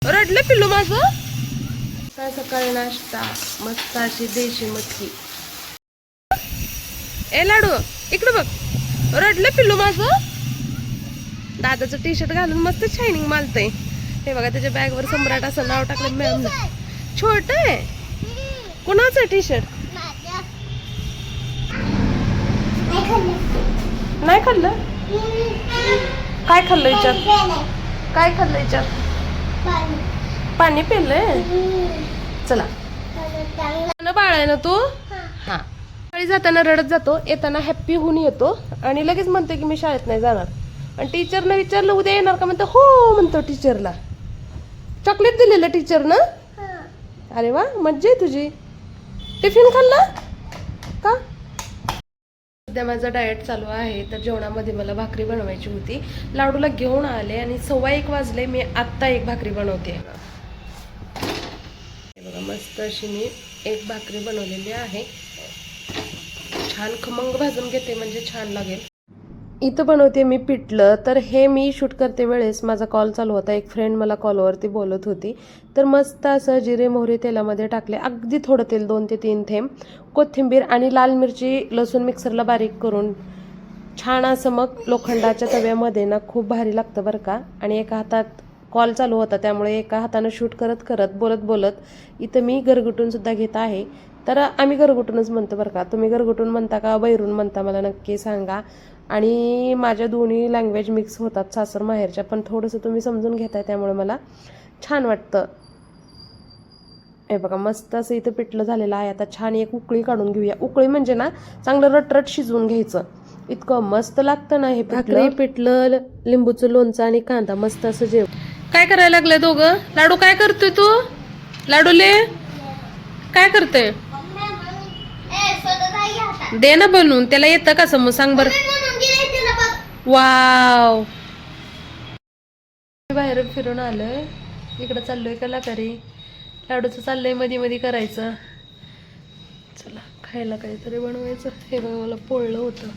रडलं पिल्लू माझं. काय सकाळी नाश्ता मस्त अशी देशी मटकी. ए लाडू इकडे बघ. रडलं पिल्लू माझं. दादाचं टी शर्ट घालून मस्त शायनिंग मारतय. हे बघा त्याच्या बॅगवर सम्राट असं नाव टाकलं मॅम. छोट आहे. कुणाचं टी शर्ट? नाही खाल्लं. काय खाल्लं विचार. काय खाल्लं विचार. पाणी पिलंय. चला बाळ आहे ना तू. हा सकाळी जाताना रडत जातो, येताना हॅप्पी होऊन येतो आणि लगेच म्हणतो की मी शाळेत नाही जाणार. आणि टीचरनं विचारलं उद्या येणार का, म्हणतो हो म्हणतो टीचरला. चॉकलेट दिलेलं टीचरनं. अरे वा मज्जा आहे तुझी. टिफिन खाल्ला का? सध्या माझा डाएट चालू आहे, तर जेवणामध्ये मला भाकरी बनवायची होती. लाडूला घेऊन आले आणि 1:15 वाजले. मी आत्ता एक भाकरी बनवते. बघा मस्त अशी मी एक भाकरी बनवलेली आहे. छान खमंग भाजून घेते म्हणजे छान लागेल. इथं बनवते मी पिठलं. तर हे मी शूट करते वेळेस माझा कॉल चालू होता. एक फ्रेंड मला कॉलवरती बोलत होती. तर मस्त असं जिरे मोहरी तेलामध्ये टाकले, अगदी थोडं तेल, 2 ते 3 थेंब, कोथिंबीर आणि लाल मिरची लसूण मिक्सरला बारीक करून छान असं मग लोखंडाच्या तव्यामध्ये ना खूप भारी लागतं बरं का. आणि एका हातात कॉल चालू होता त्यामुळे एका हातानं शूट करत करत बोलत इथं मी गरगुटून सुद्धा घेत आहे. तर आम्ही गरगुटूनच म्हणतो बरं का. तुम्ही गरगुटून म्हणता का बैरून म्हणता मला नक्की सांगा. आणि माझ्या दोन्ही लँग्वेज मिक्स होतात सासर माहेरच्या, पण थोडंसं तुम्ही समजून घेताय त्यामुळे मला छान वाटतं. हे बघा मस्त असं इथं पिठलं झालेलं आहे. आता छान एक उकळी काढून घेऊया. उकळी म्हणजे ना चांगलं रटरट शिजवून घ्यायचं. इतकं मस्त लागतं ना हे भाकरी, पिठलं, लिंबूचं लोणचं आणि कांदा मस्त असं जेव. काय करायला लागलंय दोघं? लाडू काय करतोय तू? लाडूले काय करतोय? दे ना बनवून. त्याला येतं का समज सांग बरं. वाव बाहेर फिरून आलोय. इकडं चाललोय कलाकारी. लाडूचं चाललंय मध्ये मध्ये करायचं. चला खायला काहीतरी बनवायचं. हे बघा मला पोळलं होतं.